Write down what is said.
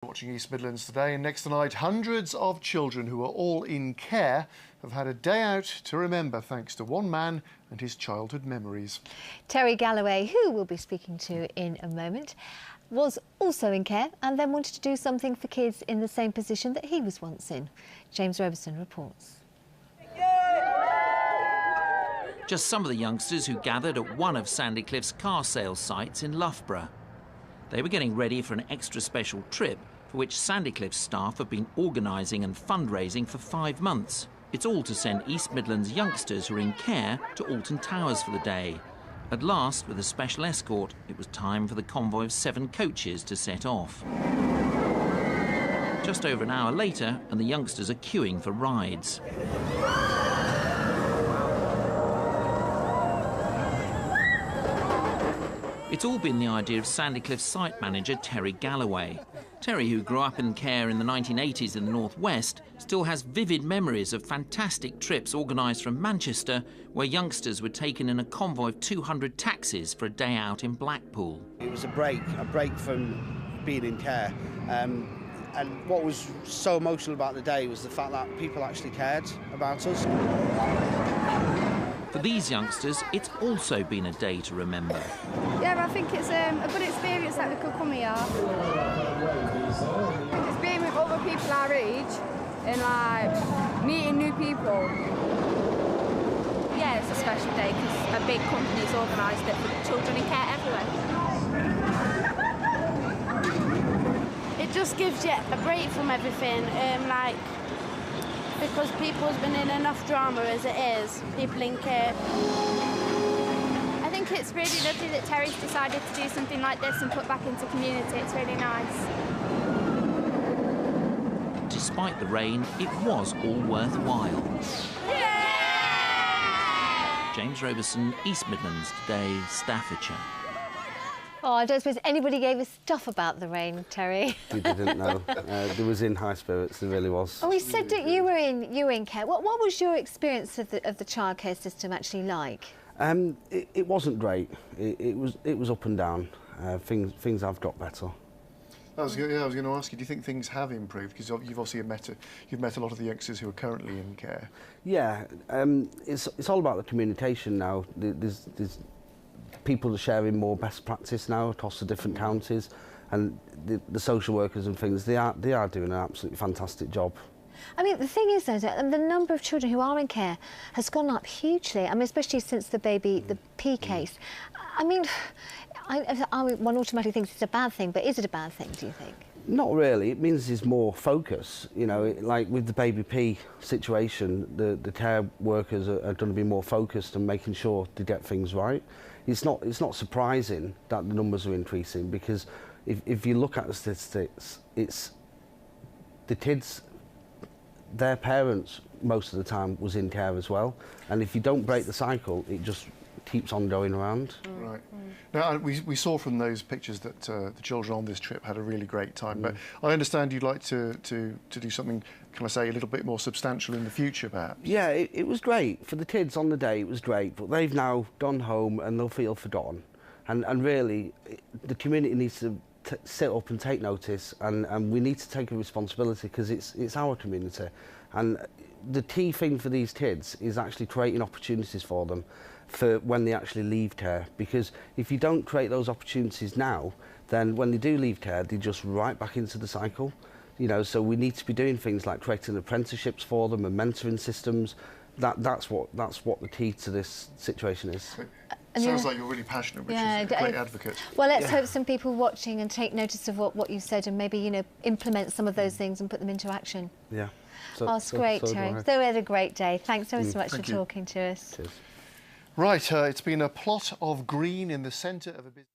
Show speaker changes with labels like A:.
A: Watching East Midlands today, and next tonight, hundreds of children who are all in care have had a day out to remember thanks to one man and his childhood memories.
B: Terry Galloway, who we'll be speaking to in a moment, was also in care and then wanted to do something for kids in the same position that he was once in. James Robertson reports.
C: Just some of the youngsters who gathered at one of Sandy Cliff's car sales sites in Loughborough. They were getting ready for an extra special trip for which Sandy Cliff's staff have been organising and fundraising for 5 months. It's all to send East Midlands youngsters who are in care to Alten Towers for the day. At last, with a special escort, it was time for the convoy of 7 coaches to set off. Just over an hour later, and the youngsters are queuing for rides. It's all been the idea of Sandy Cliff site manager Terry Galloway. Terry, who grew up in care in the 1980s in the northwest, still has vivid memories of fantastic trips organised from Manchester, where youngsters were taken in a convoy of 200 taxis for a day out in Blackpool.
D: It was a break from being in care. And what was so emotional about the day was the fact that people actually cared about us.
C: For these youngsters, it's also been a day to remember.
E: Yeah, I think it's a good experience that we could come here. It's being with other people our age and like meeting new people.
F: Yeah, it's a special day because a big company's organised it for children in care everywhere.
G: It just gives you a break from everything, because people's been in enough drama as it is, people in care.
F: I think it's really lovely that Terry's decided to do something like this and put back into community. It's really nice.
C: Despite the rain, it was all worthwhile.
F: Yeah!
C: James Robertson, East Midlands Today, Staffordshire.
B: Oh, I don't suppose anybody gave a stuff about the rain, Terry.
D: We didn't know. There was in high spirits, there really was.
B: Oh, he said that you were in care. What was your experience of the childcare system actually like?
D: It wasn't great. It was up and down. Things have got better.
A: I was going to ask you, do you think things have improved? Because you've obviously met a lot of the youngsters who are currently in care. Yeah,
D: it's all about the communication now. There's people are sharing more best practice now across the different counties, and the social workers and things, they are doing an absolutely fantastic job.
B: I mean, the thing is, though, that the number of children who are in care has gone up hugely. I mean, especially since the P case. I mean, one automatically thinks it's a bad thing, but is it a bad thing, do you think?
D: Not really. It means there's more focus. You know, like with the baby P situation, the care workers are going to be more focused on making sure to get things right. It's not surprising that the numbers are increasing, because if you look at the statistics, it's the kids, their parents most of the time was in care as well, and if you don't break the cycle, it just keeps on going around.
A: Right. Now, we saw from those pictures that the children on this trip had a really great time, but I understand you'd like to do something, can I say, a little bit more substantial in the future, perhaps?
D: Yeah, it was great. For the kids on the day, it was great, but they've now gone home and they'll feel forgotten. And really, the community needs to sit up and take notice, and we need to take a responsibility, because it's our community. And the key thing for these kids is actually creating opportunities for them for when they actually leave care, because if you don't create those opportunities now, then when they do leave care, they're just right back into the cycle. You know, so we need to be doing things like creating apprenticeships for them and mentoring systems. That's what the key to this situation is.
A: Sounds like you're really passionate, which is a great advocate.
B: Well, let's hope some people watching and take notice of what you've said, and maybe, you know, implement some of those things and put them into action.
D: Yeah.
B: That's great, Terry. So we had a great day. Thanks so much for talking to us.
A: Cheers. Right, it's been a plot of green in the centre of a business.